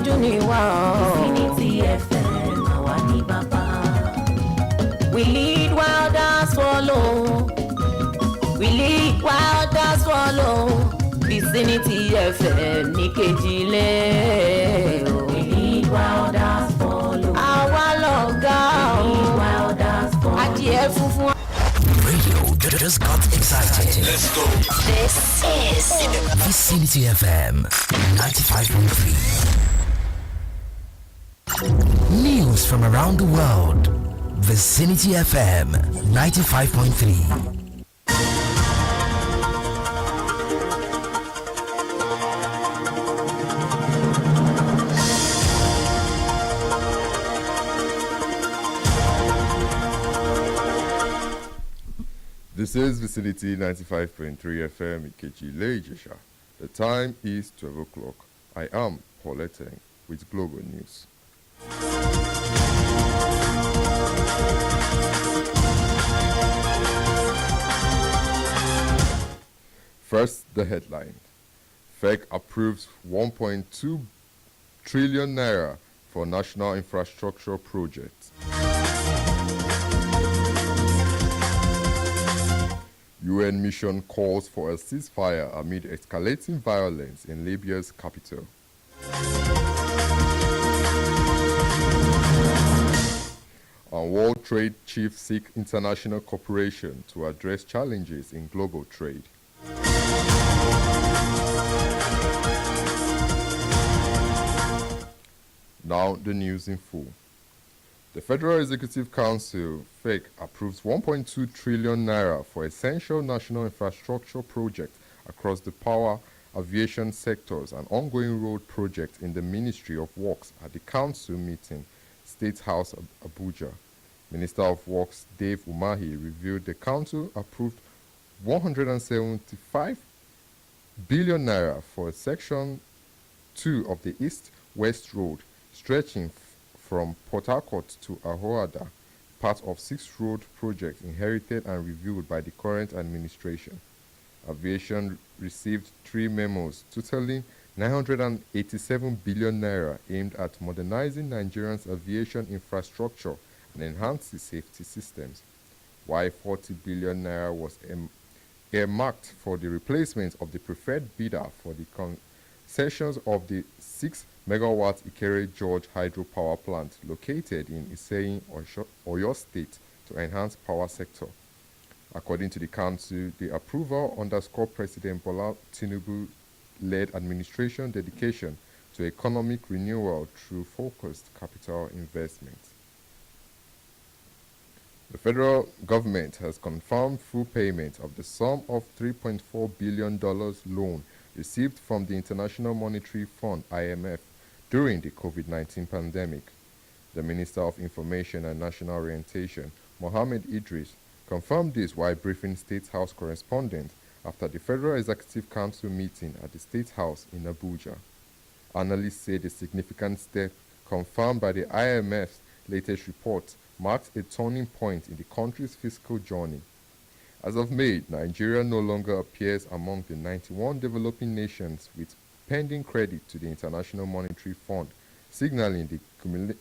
aṣíwájú ni wá o. Vicinity FM àwa ní bàbá. We lead while others follow. We lead while others follow. Vicinity FM ní kejìlẹ̀ o. We lead while others follow. Àwa lọ̀gá o. We lead while others follow. Adìẹ funfun. Radio just got excited. Let's go. This is Vicinity FM 95.3. News from around the world. Vicinity FM 95.3. This is Vicinity 95.3 FM Ikechi Leijisha. The time is 12 o'clock. I am Paulette with Global News. First, the headline. FEC approves 1.2 trillion naira for national infrastructure projects. UN mission calls for a ceasefire amid escalating violence in Libya's capital. And World Trade Chiefs seek international cooperation to address challenges in global trade. Now the news in full. The Federal Executive Council, FEC, approves 1.2 trillion naira for essential national infrastructure projects across the power, aviation sectors and ongoing road projects in the Ministry of Works at the Council meeting, State House, Abuja. Minister of Works Dave Umahi revealed the Council approved 175 billion naira for Section 2 of the East-West Road, stretching from Port Harcourt to Ahoada, part of 6 road projects inherited and reviewed by the current administration. Aviation received 3 memos totaling 987 billion naira aimed at modernizing Nigeria's aviation infrastructure and enhancing safety systems, while 40 billion naira was earmarked for the replacement of the preferred bidder for the concessions of the 6-megawatt Ikere George hydropower plant located in Iseyin, Oyo State to enhance power sector. According to the Council, the approval underscored President Bola Tinubu-led administration dedication to economic renewal through focused capital investment. The federal government has confirmed full payment of the sum of $3.4 billion loan received from the International Monetary Fund (IMF) during the COVID-19 pandemic. The Minister of Information and National Orientation, Mohammed Idris, confirmed this while briefing State House correspondents after the Federal Executive Council meeting at the State House in Abuja. Analysts say the significant step confirmed by the IMF's latest report marks a turning point in the country's fiscal journey. As of May, Nigeria no longer appears among the 91 developing nations with pending credit to the International Monetary Fund, signaling the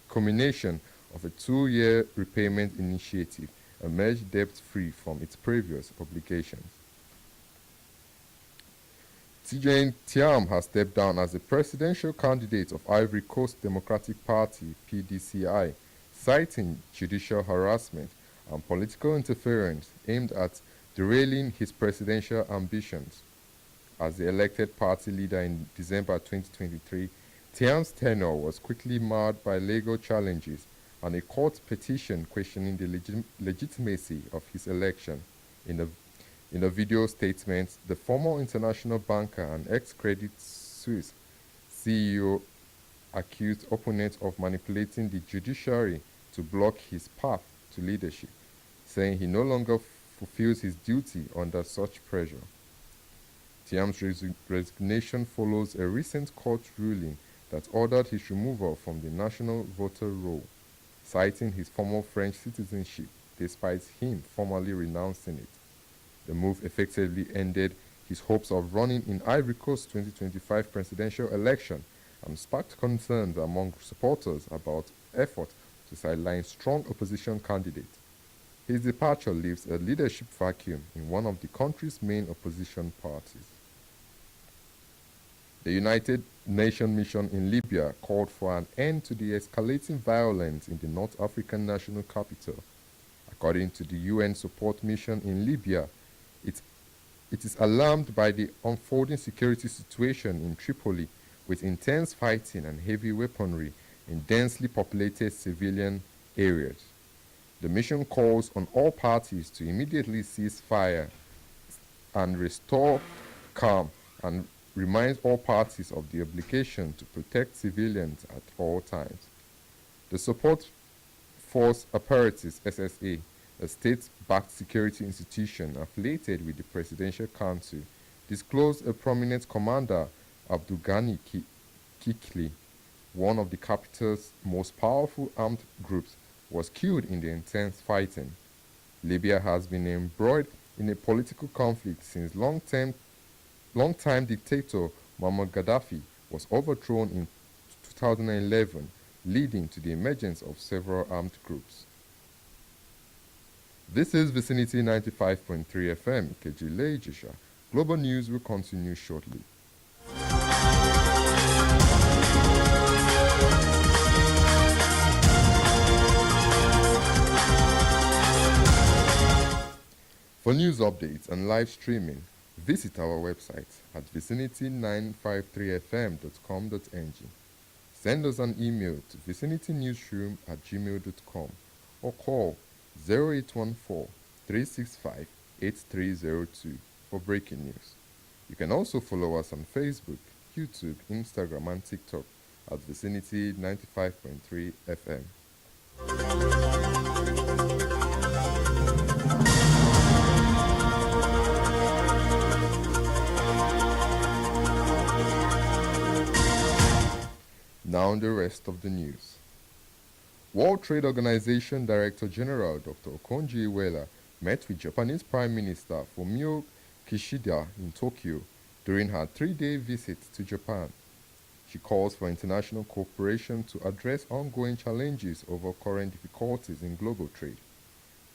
culmination of a 2-year repayment initiative emerged debt-free from its previous obligations. Tidjane Thiam has stepped down as the presidential candidate of Ivory Coast Democratic Party (PDCI), citing judicial harassment and political interference aimed at derailing his presidential ambitions. As the elected party leader in December 2023, Thiam's tenure was quickly marred by legal challenges and a court petition questioning the legitimacy of his election. In a video statement, the former international banker and ex-Credit Suisse CEO accused opponents of manipulating the judiciary to block his path to leadership, saying he no longer fulfills his duty under such pressure. Thiam's resignation follows a recent court ruling that ordered his removal from the national voter roll, citing his former French citizenship despite him formally renouncing it. The move effectively ended his hopes of running in Ivory Coast's 2025 presidential election and sparked concerns among supporters about efforts to sideline strong opposition candidates. His departure leaves a leadership vacuum in one of the country's main opposition parties. The United Nations mission in Libya called for an end to the escalating violence in the North African national capital. According to the UN support mission in Libya, it is alarmed by the unfolding security situation in Tripoli, with intense fighting and heavy weaponry in densely populated civilian areas. The mission calls on all parties to immediately cease fire and restore calm, and reminds all parties of the obligation to protect civilians at all times. The Support Force Apparatus SSA, a state-backed security institution affiliated with the Presidential Council, disclosed a prominent commander, Abdul Ghani Kikli, one of the capital's most powerful armed groups, was killed in the intense fighting. Libya has been embroiled in a political conflict since long-time dictator Muammar Gaddafi was overthrown in 2011, leading to the emergence of several armed groups. This is Vicinity 95.3 FM, Kejile Ijisha. Global news will continue shortly. For news updates and live streaming, visit our website at vicinity953fm.com.ng. Send us an email to vicinitynewsroom@gmail.com or call 0814-365-8302 for breaking news. You can also follow us on Facebook, YouTube, Instagram, and TikTok at Vicinity 95.3 FM. Now the rest of the news. World Trade Organization Director General Dr. Okonjo Iweala met with Japanese Prime Minister Fumio Kishida in Tokyo during her 3-day visit to Japan. She calls for international cooperation to address ongoing challenges over current difficulties in global trade.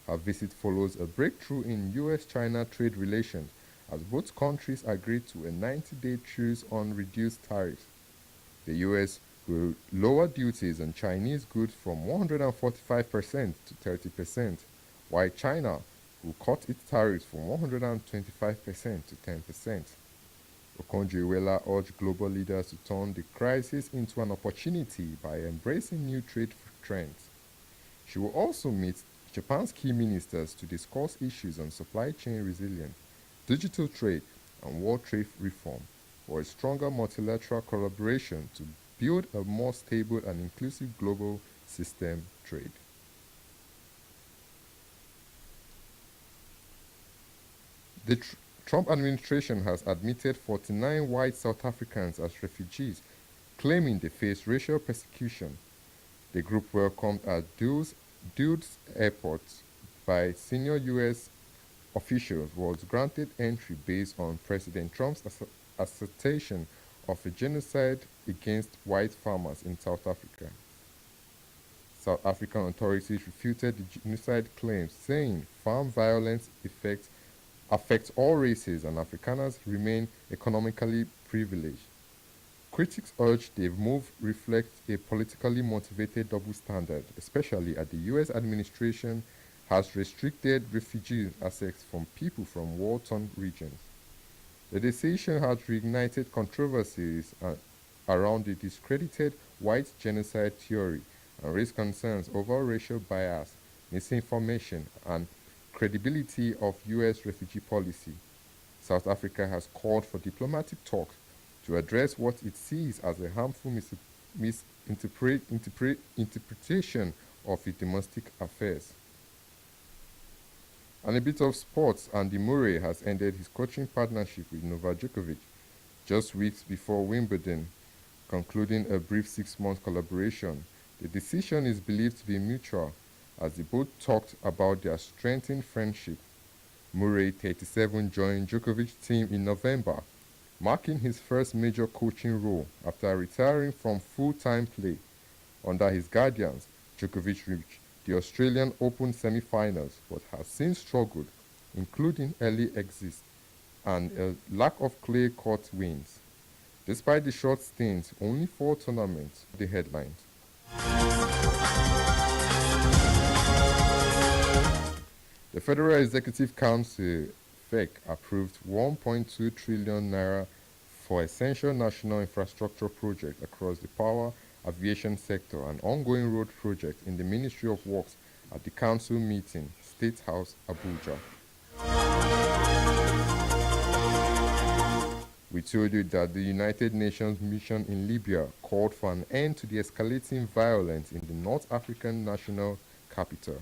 Her visit follows a breakthrough in US-China trade relations as both countries agreed to a 90-day truce on reduced tariffs. The US will lower duties on Chinese goods from 145% to 30%, while China will cut its tariffs from 125% to 10%. Okonjo Iweala urged global leaders to turn the crisis into an opportunity by embracing new trade trends. She will also meet Japan's key ministers to discuss issues on supply chain resilience, digital trade, and world trade reform for a stronger multilateral collaboration to build a more stable and inclusive global system trade. The Trump administration has admitted 49 white South Africans as refugees, claiming they face racial persecution. The group welcomed at Dulles Airport by senior U.S. officials was granted entry based on President Trump's assertion of a genocide against white farmers in South Africa. South African authorities refuted the genocide claims, saying farm violence affects all races and Afrikaners remain economically privileged. Critics urge the move reflects a politically motivated double standard, especially as the U.S. administration has restricted refugee access from people from war-torn regions. The decision has reignited controversies around the discredited white genocide theory and raised concerns over racial bias, misinformation, and credibility of U.S. refugee policy. South Africa has called for diplomatic talks to address what it sees as a harmful misinterpretation of its domestic affairs. And a bit of sports, Andy Murray has ended his coaching partnership with Novak Djokovic just weeks before Wimbledon, concluding a brief 6-month collaboration. The decision is believed to be mutual, as they both talked about their strengthened friendship. Murray, 37, joined Djokovic's team in November. marking his first major coaching role after retiring from full-time play. Under his guidance, Djokovic reached the Australian Open semi-finals but has since struggled, including early exits and a lack of clay court wins. Despite the short stint, only 4 tournaments the headlines. The Federal Executive Council, FEC, approved 1.2 trillion naira for essential national infrastructure projects across the power, aviation sector and ongoing road projects in the Ministry of Works at the Council meeting, State House, Abuja. We told you that the United Nations mission in Libya called for an end to the escalating violence in the North African national capital.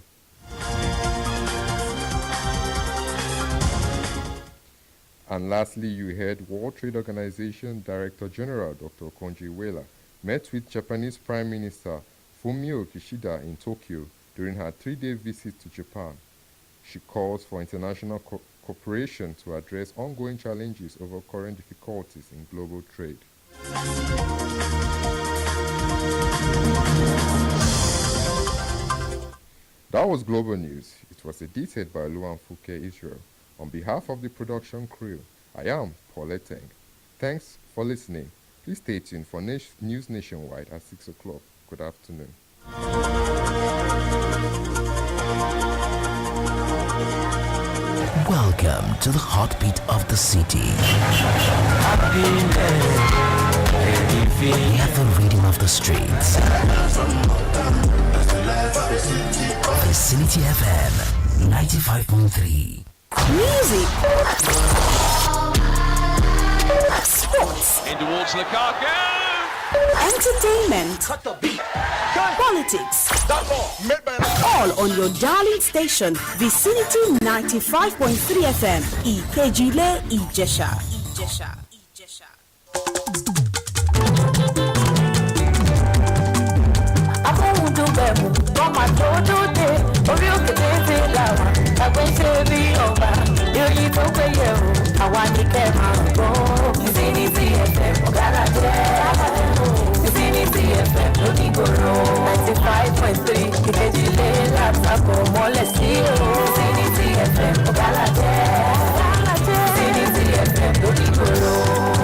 And lastly, you heard World Trade Organization Director General Dr. Okonjo Iweala met with Japanese Prime Minister Fumio Kishida in Tokyo during her 3-day visit to Japan. She calls for international cooperation to address ongoing challenges over current difficulties in global trade. That was Global News. It was edited by Luan Fuke Israel. On behalf of the production crew, I am Paul Eteng. Thanks for listening. Please stay tuned for News Nationwide at 6 o'clock. Good afternoon. Welcome to the heartbeat of the city. We have the rhythm of the streets. Vicinity FM 95.3. Music, sports, in towards Lukaku, entertainment, politics, all on your darling station, Vicinity 95.3 FM, Ikejile, Ijesha. Orí òkè téńté làwà, àgbẹ̀ ṣe bí ọba, ìròyìn tó péye o, àwa ní kẹ́ máa gbọ́. Vicinity FM ọ̀gára jẹ́, Vicinity FM lónígboro, 95.3 Ìkejìlé látàkọ̀ mọ́lẹ̀ sí o. Vicinity FM ọ̀gára jẹ́, Vicinity FM lónígboro.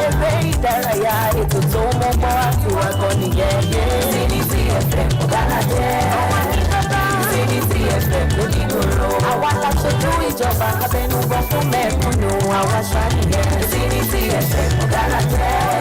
Eré ìdárayá ètò tó mọ́ bọ́ àti wà gan nìyẹn yé. Vicinity FM ọ̀gára jẹ́. Vicinity FM lónígboro. Àwa la ṣojú ìjọba abẹnugan fún mẹ́kúnnù àwa ṣáà nìyẹn. Vicinity FM ọ̀gára jẹ́.